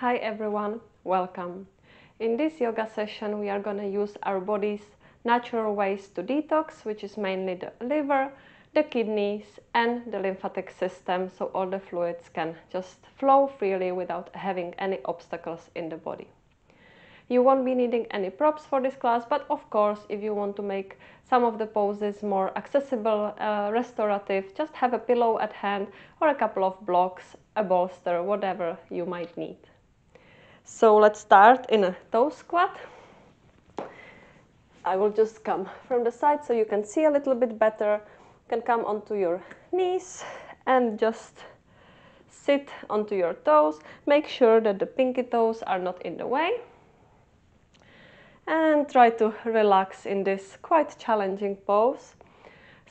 Hi everyone, welcome. In this yoga session we are going to use our body's natural ways to detox, which is mainly the liver, the kidneys and the lymphatic system, so all the fluids can just flow freely without having any obstacles in the body. You won't be needing any props for this class, but of course if you want to make some of the poses more accessible, restorative, just have a pillow at hand or a couple of blocks, a bolster, whatever you might need. So let's start in a toe squat. I will just come from the side so you can see a little bit better. You can come onto your knees and just sit onto your toes. Make sure that the pinky toes are not in the way. And try to relax in this quite challenging pose.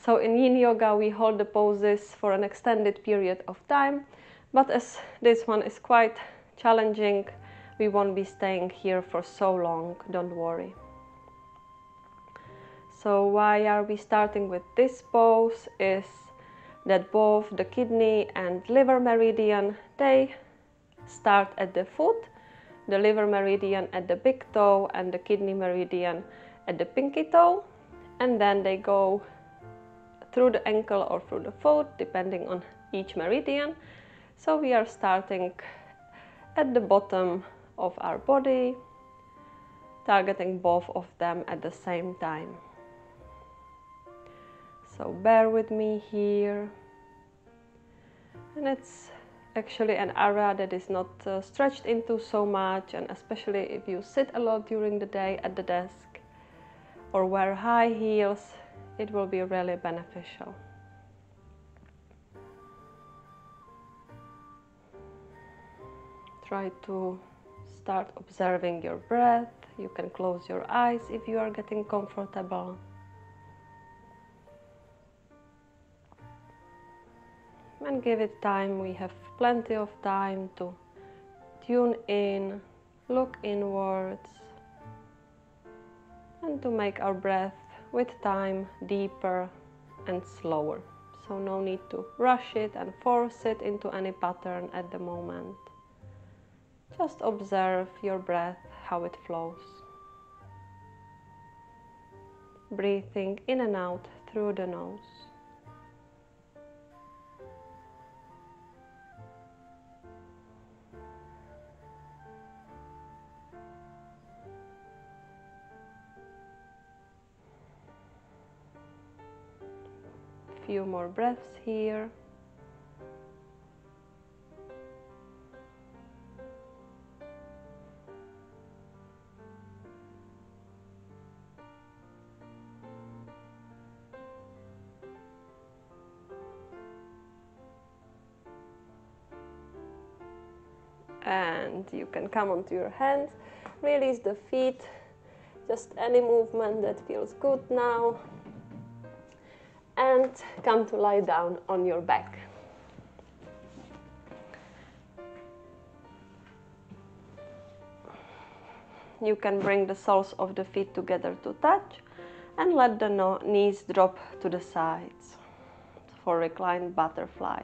So in Yin Yoga we hold the poses for an extended period of time, but as this one is quite challenging, we won't be staying here for so long, don't worry. So why are we starting with this pose is that both the kidney and liver meridian, they start at the foot, the liver meridian at the big toe and the kidney meridian at the pinky toe, and then they go through the ankle or through the foot, depending on each meridian. So we are starting at the bottom of our body, targeting both of them at the same time. So bear with me here. And it's actually an area that is not stretched into so much, and especially if you sit a lot during the day at the desk or wear high heels, it will be really beneficial. Try to start observing your breath. You can close your eyes if you are getting comfortable. And give it time. We have plenty of time to tune in, look inwards, and to make our breath with time deeper and slower. So no need to rush it and force it into any pattern at the moment. Just observe your breath, how it flows. Breathing in and out through the nose. Few more breaths here. And you can come onto your hands, release the feet, just any movement that feels good now, and come to lie down on your back. You can bring the soles of the feet together to touch and let the knees drop to the sides for reclined butterfly.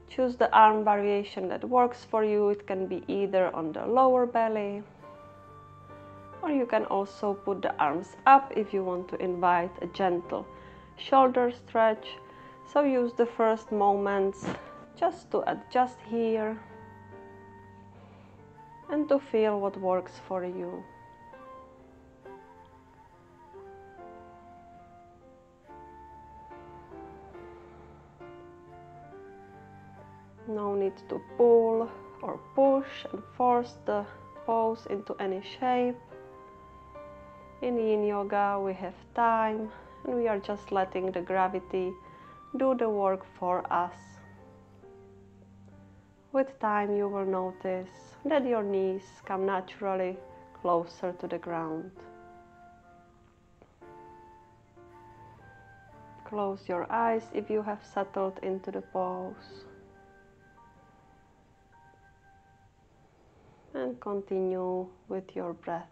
Choose the arm variation that works for you. It can be either on the lower belly, or you can also put the arms up if you want to invite a gentle shoulder stretch. So use the first moments just to adjust here and to feel what works for you. No need to pull or push and force the pose into any shape. In Yin Yoga we have time and we are just letting the gravity do the work for us. With time you will notice that your knees come naturally closer to the ground. Close your eyes if you have settled into the pose. And continue with your breaths.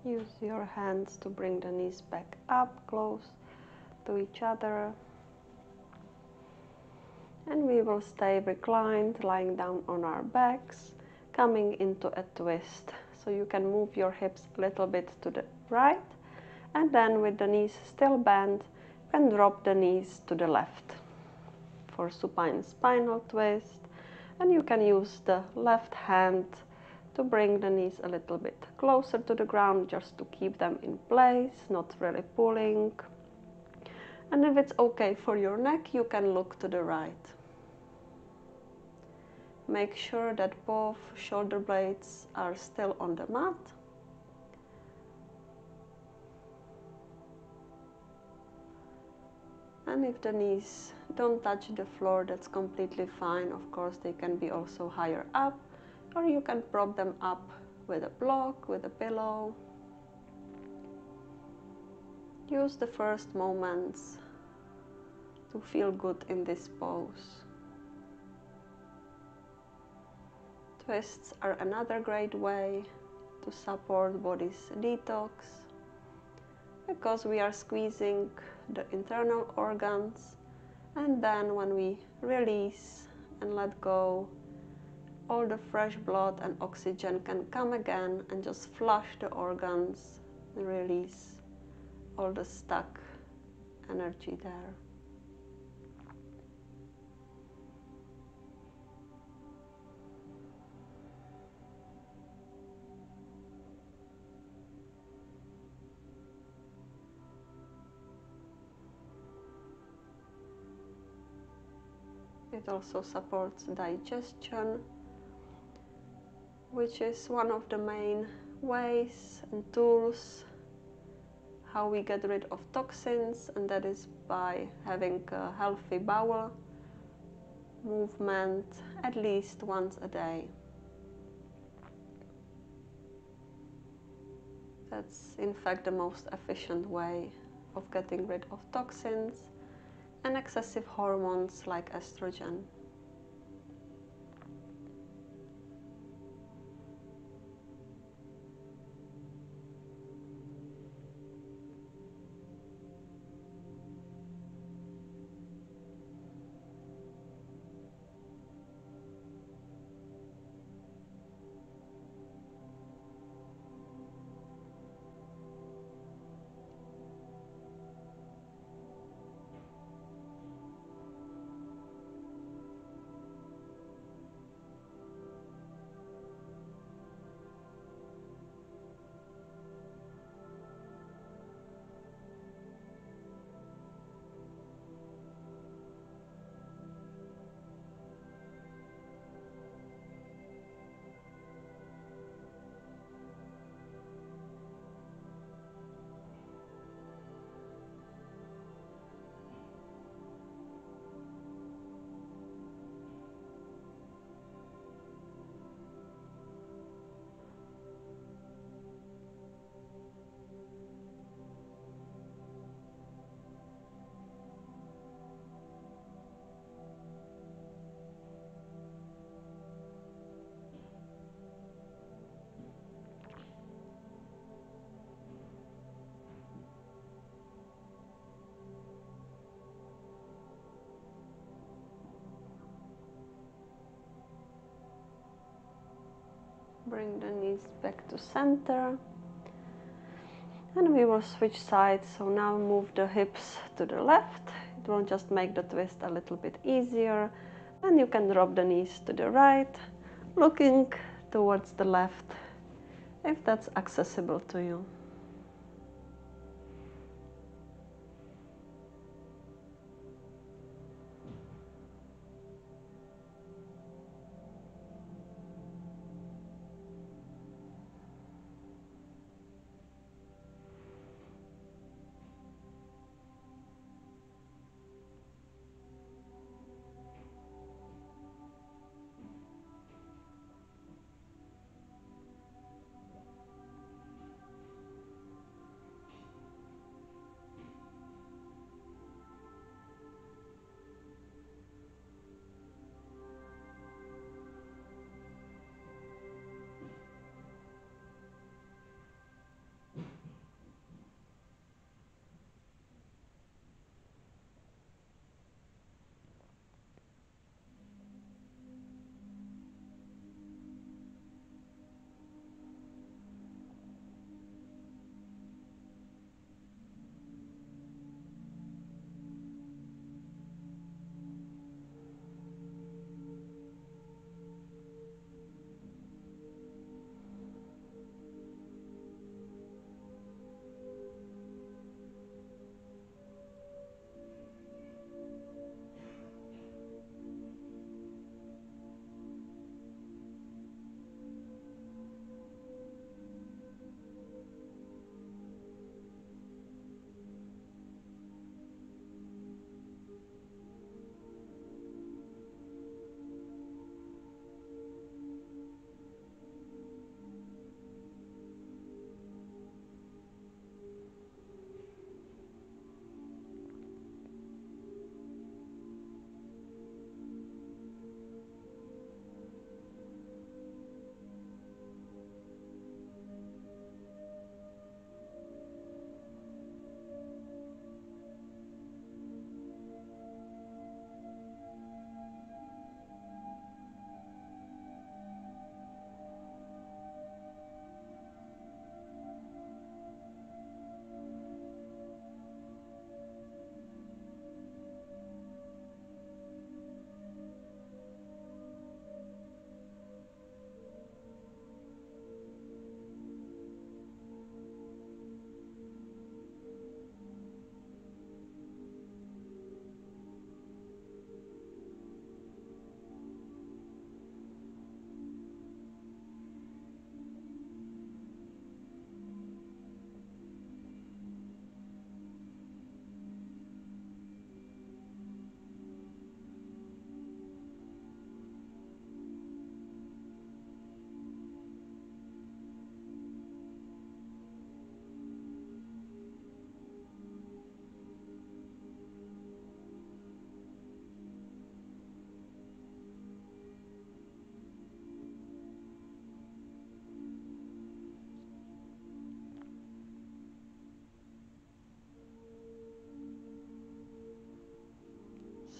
Use your hands to bring the knees back up, close to each other. And we will stay reclined, lying down on our backs, coming into a twist. So you can move your hips a little bit to the right, and then with the knees still bent, you can drop the knees to the left for supine spinal twist. And you can use the left hand to bring the knees a little bit closer to the ground, just to keep them in place, not really pulling. And if it's okay for your neck, you can look to the right. Make sure that both shoulder blades are still on the mat. And if the knees don't touch the floor, that's completely fine. Of course, they can be also higher up, or you can prop them up with a block, with a pillow. Use the first moments to feel good in this pose. Twists are another great way to support body's detox, because we are squeezing the internal organs, and then when we release and let go, all the fresh blood and oxygen can come again and just flush the organs and release all the stuck energy there. It also supports digestion, which is one of the main ways and tools how we get rid of toxins, and that is by having a healthy bowel movement at least once a day. That's in fact the most efficient way of getting rid of toxins and excessive hormones like estrogen. Bring the knees back to center, and we will switch sides. So now move the hips to the left. It will just make the twist a little bit easier. And you can drop the knees to the right, looking towards the left, if that's accessible to you.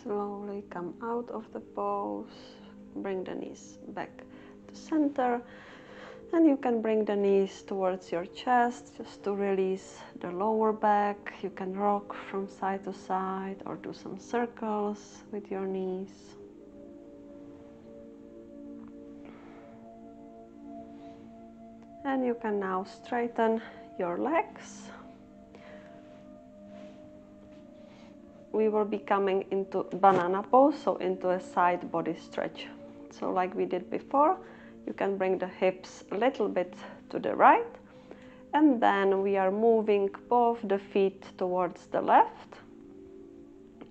Slowly come out of the pose, bring the knees back to center, and you can bring the knees towards your chest just to release the lower back. You can rock from side to side or do some circles with your knees. And you can now straighten your legs. We will be coming into banana pose, so into a side body stretch. So like we did before, you can bring the hips a little bit to the right, and then we are moving both the feet towards the left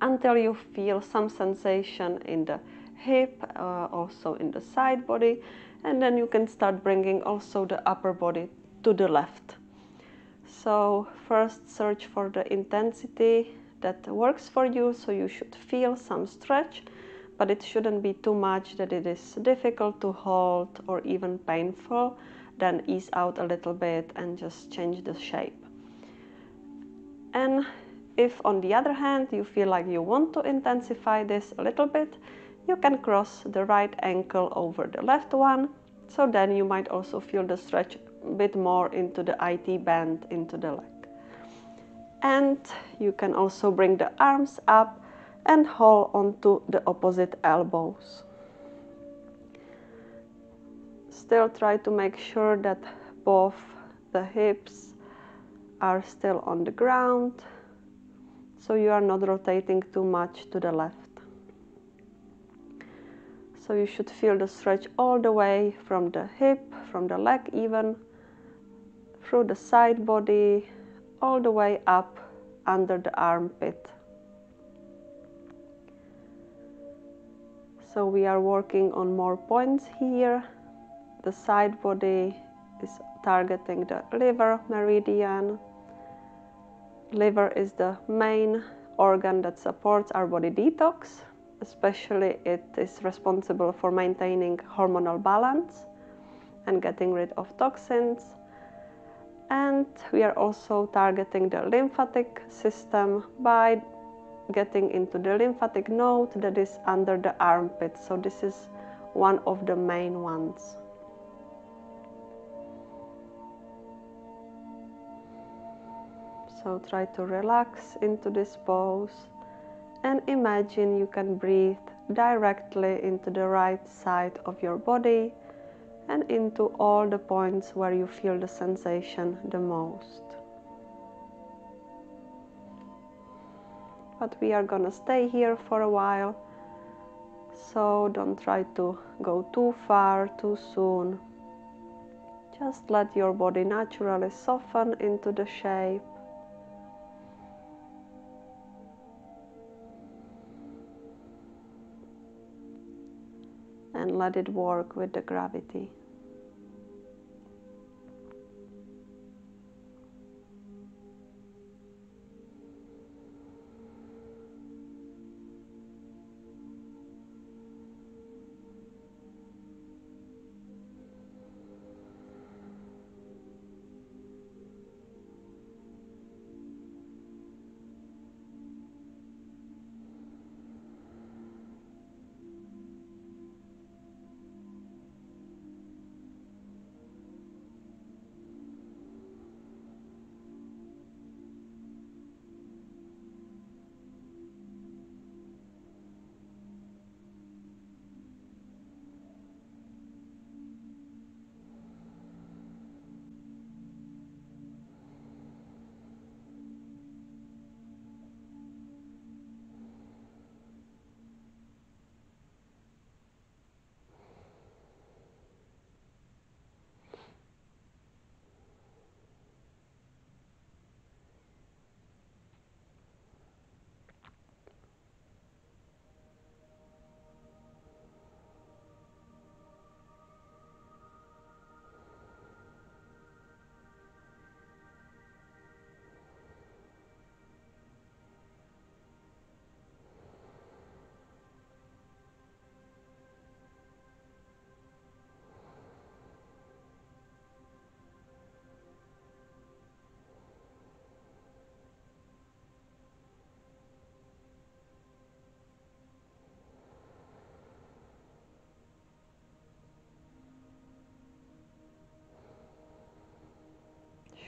until you feel some sensation in the hip, also in the side body, and then you can start bringing also the upper body to the left. So first search for the intensity that works for you, so you should feel some stretch, but it shouldn't be too much that it is difficult to hold or even painful. Then ease out a little bit and just change the shape. And if on the other hand you feel like you want to intensify this a little bit, you can cross the right ankle over the left one, so then you might also feel the stretch a bit more into the IT band into the leg. And you can also bring the arms up and hold onto the opposite elbows. Still try to make sure that both the hips are still on the ground, so you are not rotating too much to the left. So you should feel the stretch all the way from the hip, from the leg even, through the side body, all the way up under the armpit. So we are working on more points here. The side body is targeting the liver meridian. Liver is the main organ that supports our body detox. Especially it is responsible for maintaining hormonal balance and getting rid of toxins. And we are also targeting the lymphatic system by getting into the lymphatic node that is under the armpit. So this is one of the main ones. So try to relax into this pose and imagine you can breathe directly into the right side of your body and into all the points where you feel the sensation the most. But we are gonna stay here for a while, so don't try to go too far too soon. Just let your body naturally soften into the shape. And let it work with the gravity.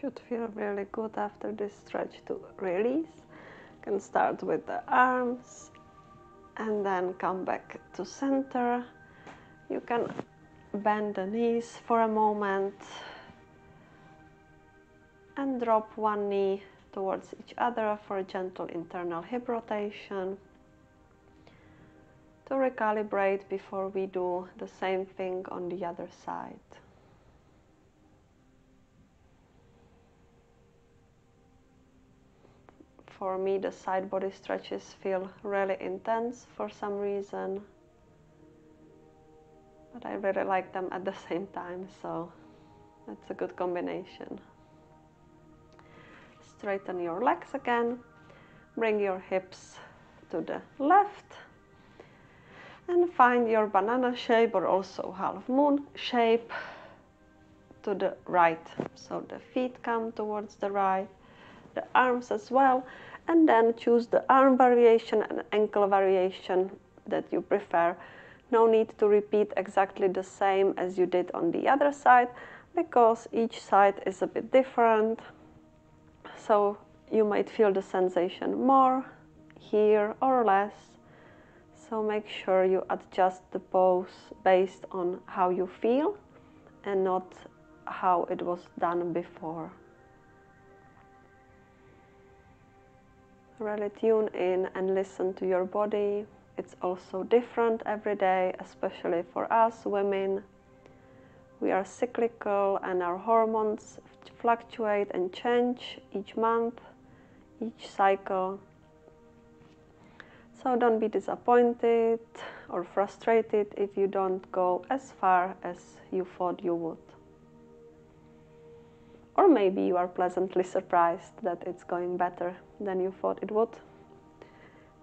Should feel really good after this stretch to release. You can start with the arms and then come back to center. You can bend the knees for a moment and drop one knee towards each other for a gentle internal hip rotation to recalibrate before we do the same thing on the other side. For me, the side body stretches feel really intense for some reason, but I really like them at the same time, so that's a good combination. Straighten your legs again, bring your hips to the left, and find your banana shape or also half moon shape to the right. So the feet come towards the right, the arms as well, and then choose the arm variation and ankle variation that you prefer. No need to repeat exactly the same as you did on the other side, because each side is a bit different. So you might feel the sensation more here or less. So make sure you adjust the pose based on how you feel and not how it was done before. Really tune in and listen to your body. It's also different every day, especially for us women. We are cyclical and our hormones fluctuate and change each month, each cycle. So don't be disappointed or frustrated if you don't go as far as you thought you would. Or maybe you are pleasantly surprised that it's going better than you thought it would.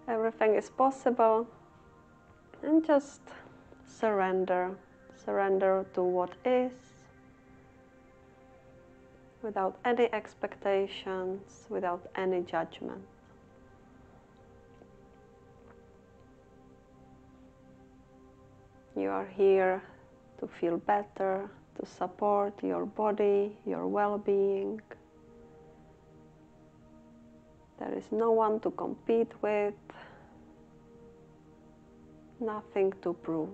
Everything is possible, and just surrender. Surrender to what is, without any expectations, without any judgment. You are here to feel better, to support your body, your well-being. There is no one to compete with, nothing to prove.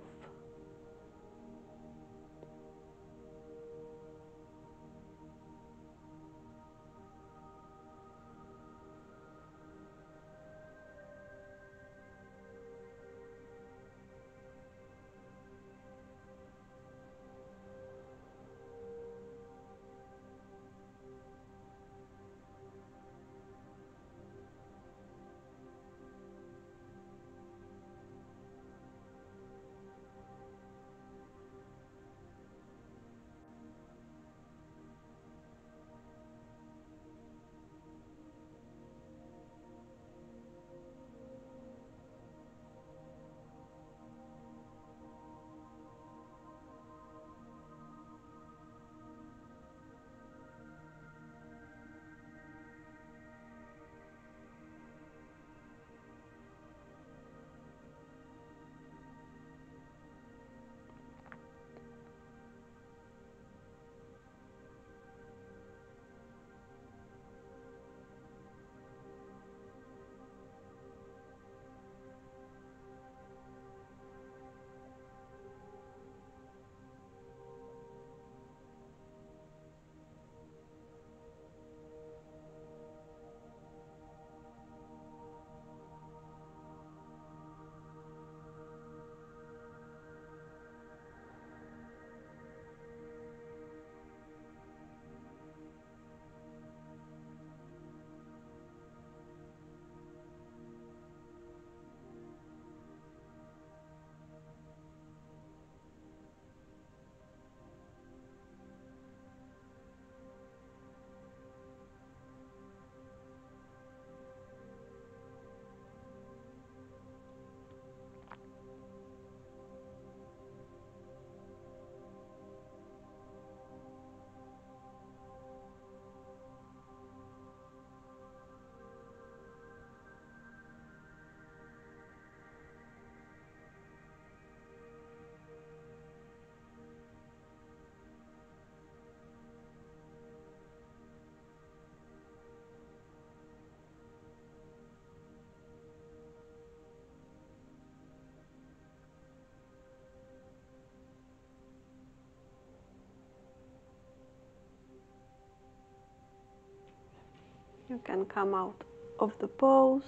You can come out of the pose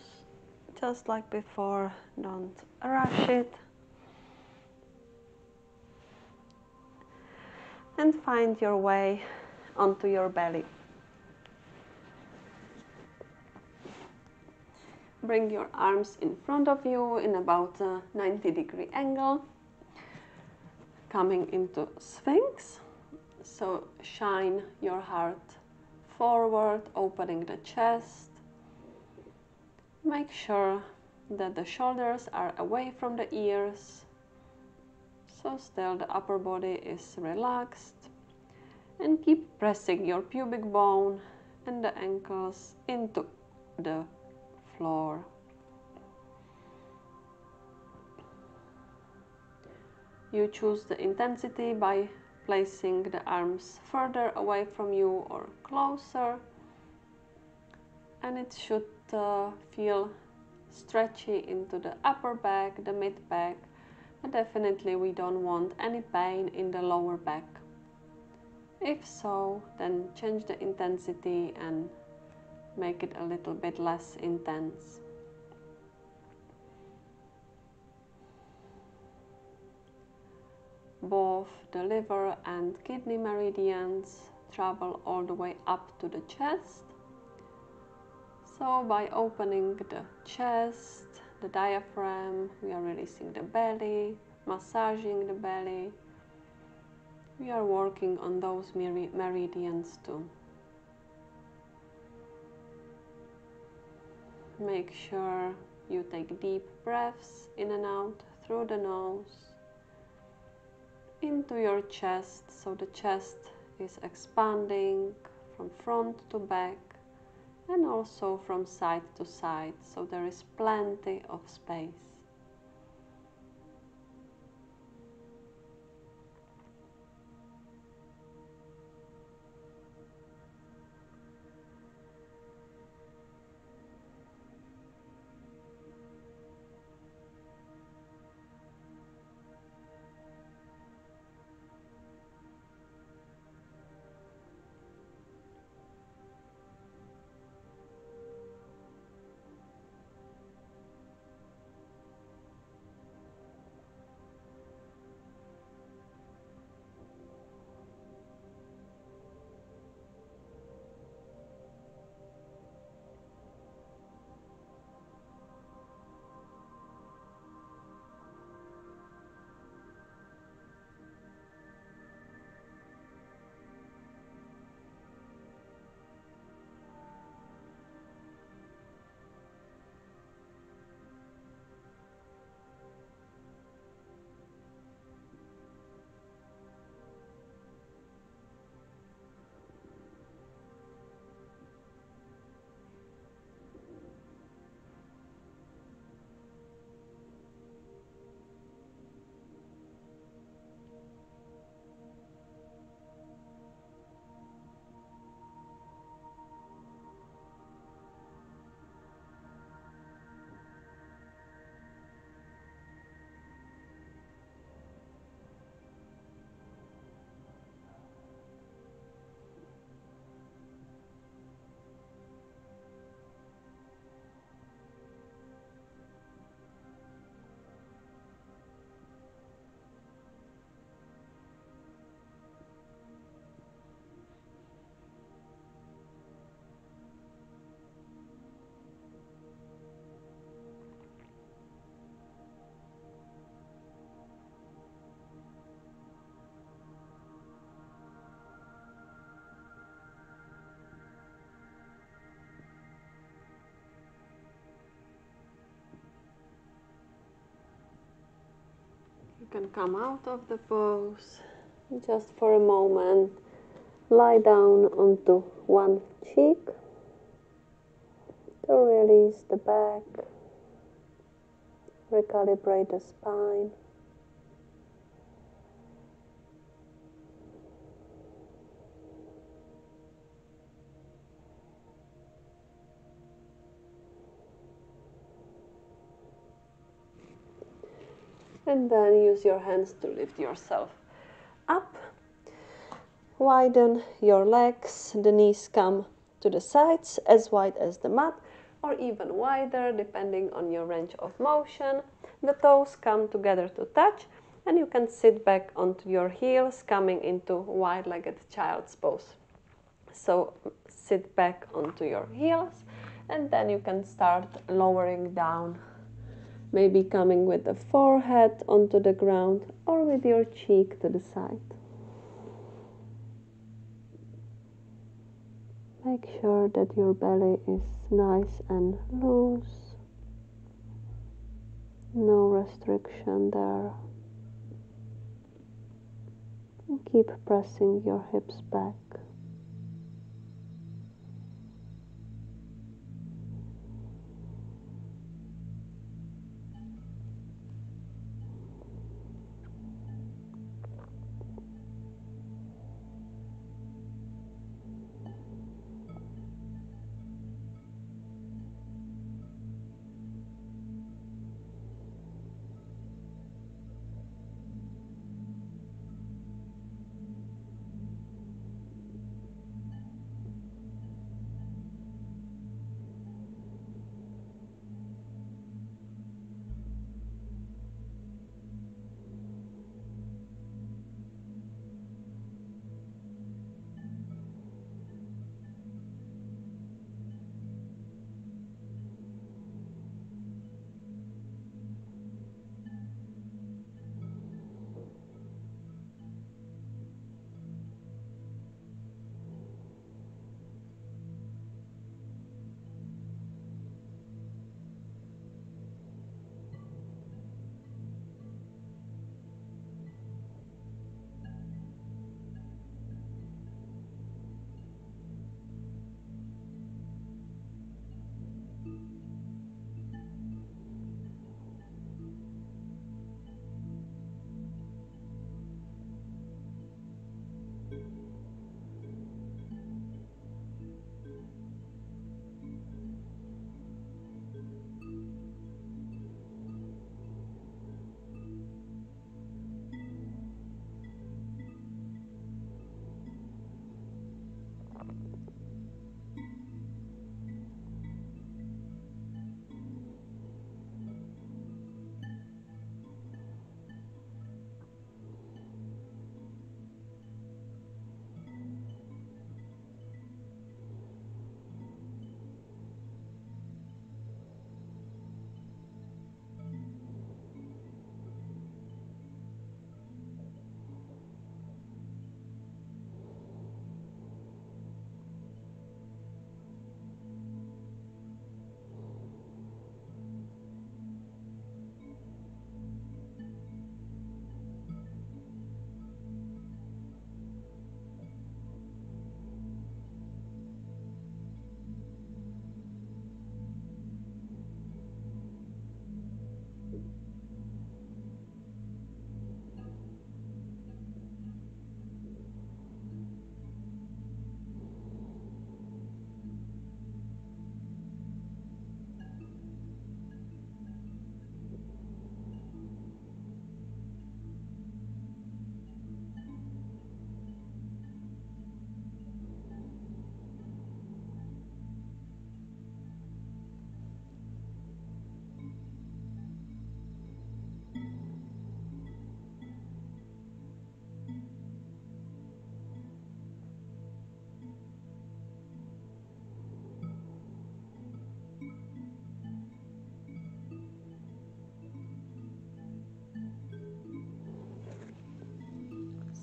just like before, don't rush it. And find your way onto your belly. Bring your arms in front of you in about a 90-degree angle, coming into Sphinx. So shine your heart forward, opening the chest. Make sure that the shoulders are away from the ears, so still the upper body is relaxed. And keep pressing your pubic bone and the ankles into the floor. You choose the intensity by placing the arms further away from you or closer, and it should feel stretchy into the upper back, the mid back, and definitely we don't want any pain in the lower back. If so, then change the intensity and make it a little bit less intense. Both the liver and kidney meridians travel all the way up to the chest. So by opening the chest, the diaphragm, we are releasing the belly, massaging the belly. We are working on those meridians too. Make sure you take deep breaths in and out through the nose into your chest, so the chest is expanding from front to back and also from side to side, so there is plenty of space. You can come out of the pose just for a moment. Lie down onto one cheek to release the back, recalibrate the spine. And then use your hands to lift yourself up. Widen your legs, the knees come to the sides, as wide as the mat, or even wider, depending on your range of motion. The toes come together to touch, and you can sit back onto your heels, coming into wide-legged child's pose. So sit back onto your heels, and then you can start lowering down, maybe coming with the forehead onto the ground or with your cheek to the side. Make sure that your belly is nice and loose. No restriction there. And keep pressing your hips back.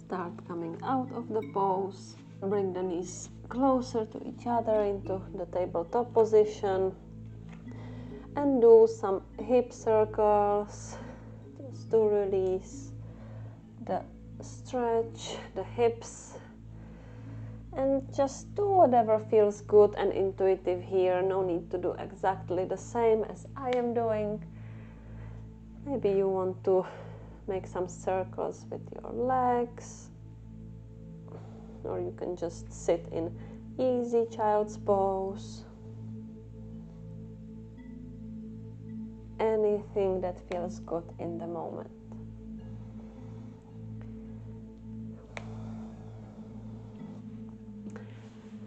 Start coming out of the pose. Bring the knees closer to each other into the tabletop position. And do some hip circles just to release the stretch, the hips. And just do whatever feels good and intuitive here. No need to do exactly the same as I am doing. Maybe you want to make some circles with your legs, or you can just sit in easy child's pose. Anything that feels good in the moment.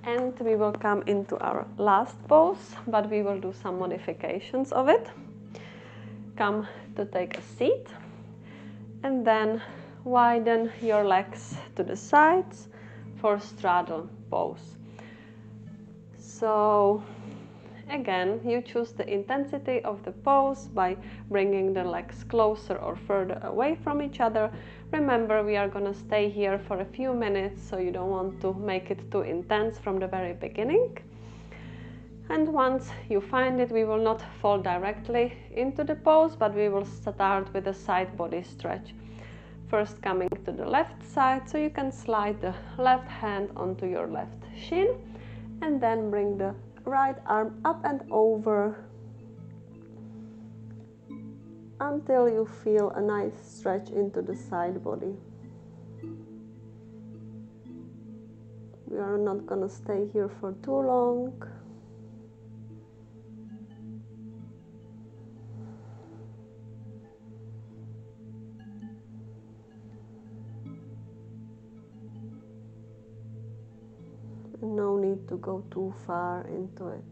And we will come into our last pose, but we will do some modifications of it. Come to take a seat and then widen your legs to the sides for straddle pose. So again, you choose the intensity of the pose by bringing the legs closer or further away from each other. Remember, we are going to stay here for a few minutes, so you don't want to make it too intense from the very beginning. And once you find it, we will not fall directly into the pose, but we will start with a side body stretch. First coming to the left side, so you can slide the left hand onto your left shin and then bring the right arm up and over until you feel a nice stretch into the side body. We are not going to stay here for too long. No need to go too far into it.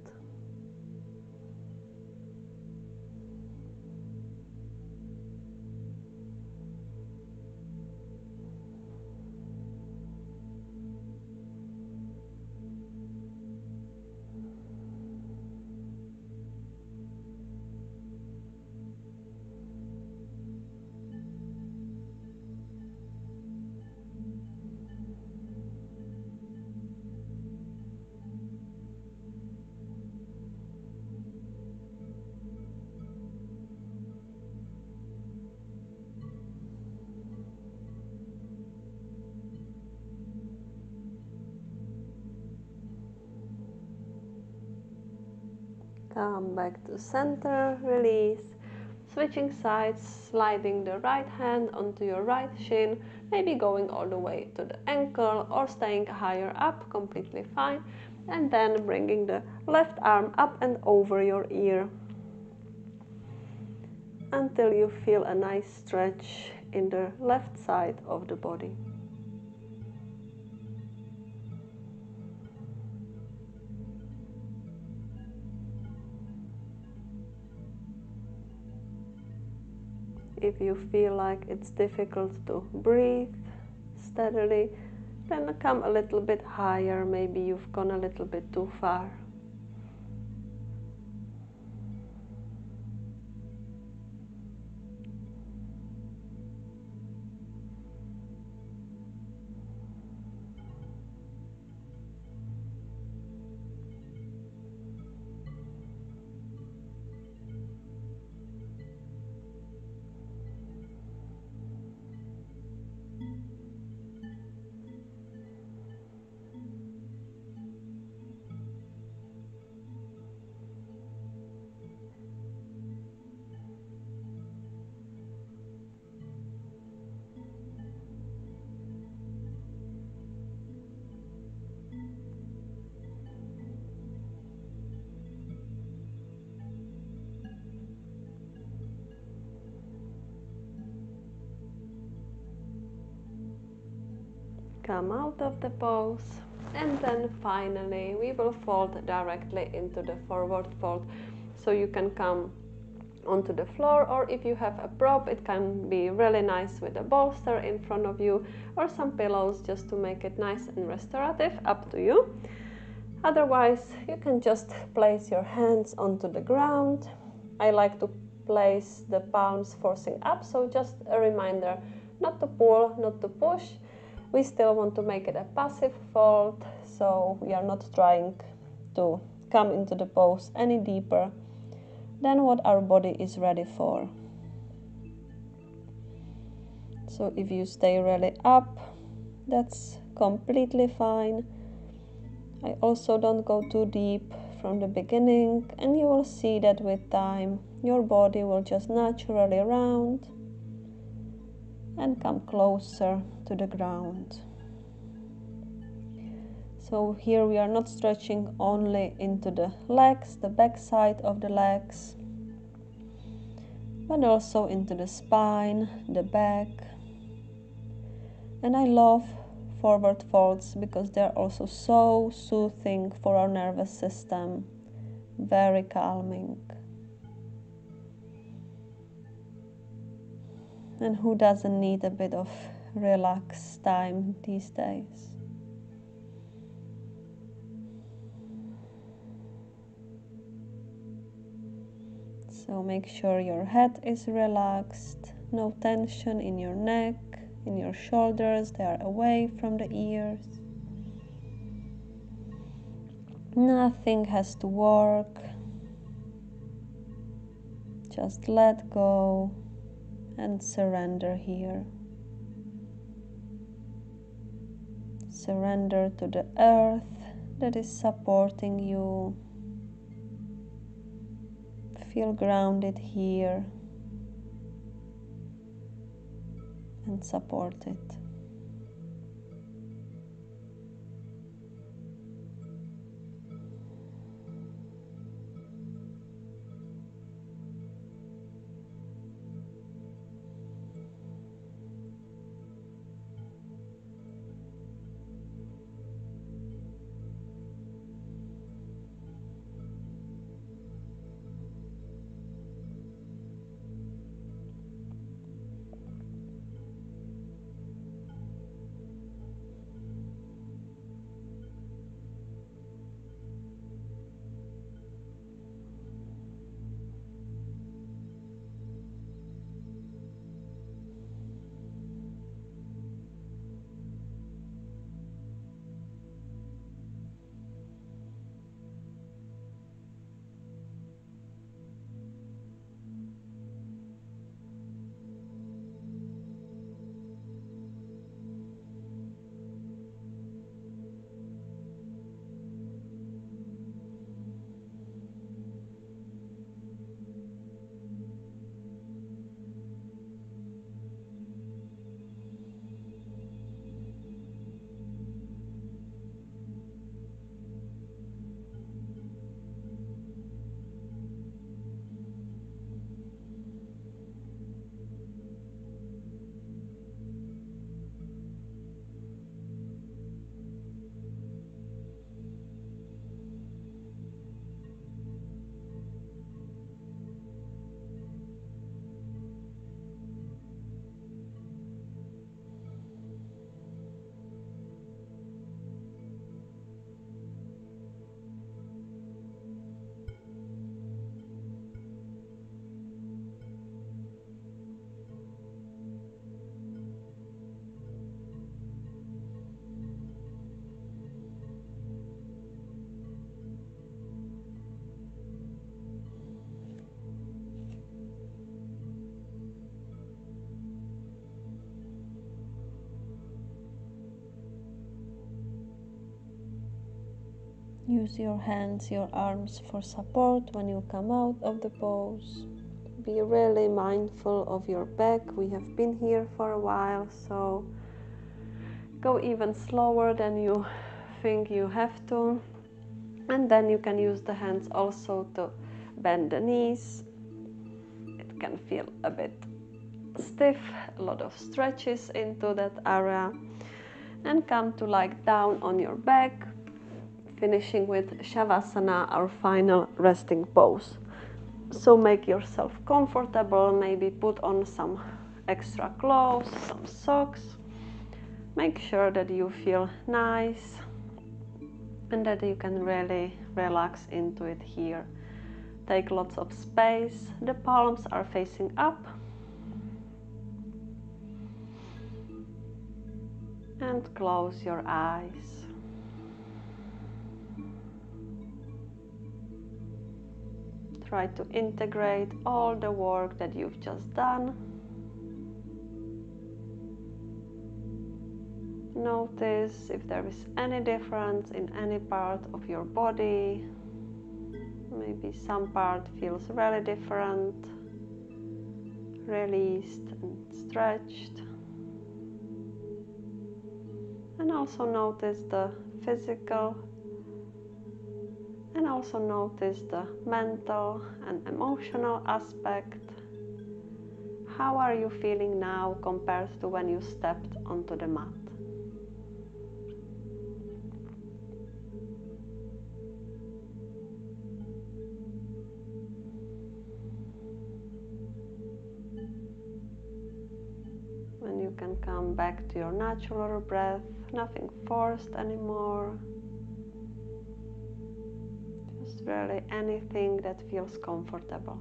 Come back to center, release, switching sides, sliding the right hand onto your right shin, maybe going all the way to the ankle or staying higher up, completely fine, and then bringing the left arm up and over your ear until you feel a nice stretch in the left side of the body. If you feel like it's difficult to breathe steadily, then come a little bit higher. Maybe you've gone a little bit too far. Come out of the pose, and then finally we will fold directly into the forward fold. So you can come onto the floor, or if you have a prop, it can be really nice with a bolster in front of you or some pillows just to make it nice and restorative, up to you. Otherwise, you can just place your hands onto the ground. I like to place the palms forcing up, so just a reminder not to pull, not to push. We still want to make it a passive fold, so we are not trying to come into the pose any deeper than what our body is ready for. So if you stay really up, that's completely fine. I also don't go too deep from the beginning, and you will see that with time your body will just naturally round and come closer to the ground. So here we are not stretching only into the legs, the back side of the legs, but also into the spine, the back. And I love forward folds because they're also so soothing for our nervous system, very calming. And who doesn't need a bit of relaxed time these days? So make sure your head is relaxed, no tension in your neck, in your shoulders, they are away from the ears. Nothing has to work. Just let go and surrender here. Surrender to the earth that is supporting you. Feel grounded here and support it. Use your hands, your arms for support when you come out of the pose. Be really mindful of your back. We have been here for a while, so go even slower than you think you have to. And then you can use the hands also to bend the knees. It can feel a bit stiff, a lot of stretches into that area. And come to like down on your back, finishing with Shavasana, our final resting pose. So make yourself comfortable, maybe put on some extra clothes, some socks. Make sure that you feel nice and that you can really relax into it here. Take lots of space. The palms are facing up. And close your eyes. Try to integrate all the work that you've just done. Notice if there is any difference in any part of your body. Maybe some part feels really different, released and stretched. And also notice the physical and also notice the mental and emotional aspect. How are you feeling now compared to when you stepped onto the mat? can come back to your natural breath, nothing forced anymore. Just really anything that feels comfortable.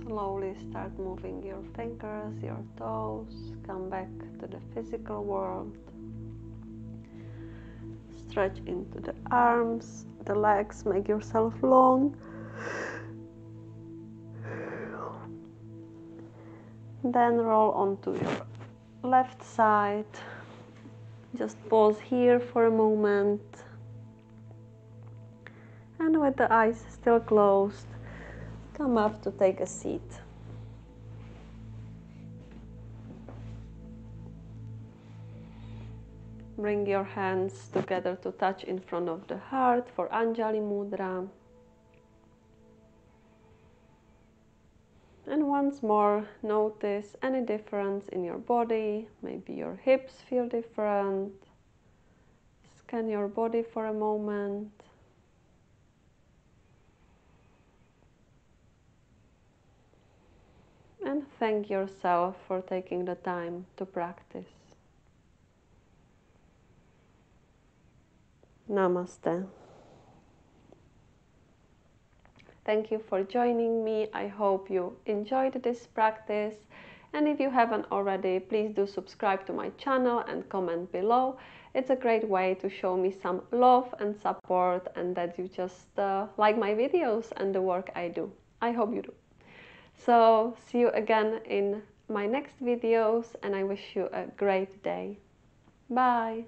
Slowly start moving your fingers, your toes, come back to the physical world. Stretch into the arms, the legs, make yourself long. Then roll onto your left side. Just pause here for a moment. And with the eyes still closed, come up to take a seat. Bring your hands together to touch in front of the heart for Anjali Mudra. And once more, notice any difference in your body. Maybe your hips feel different. Scan your body for a moment. And thank yourself for taking the time to practice. Namaste. Thank you for joining me. I hope you enjoyed this practice. And if you haven't already, please do subscribe to my channel and comment below. It's a great way to show me some love and support, and that you just like my videos and the work I do. I hope you do. So see you again in my next videos, and I wish you a great day. Bye.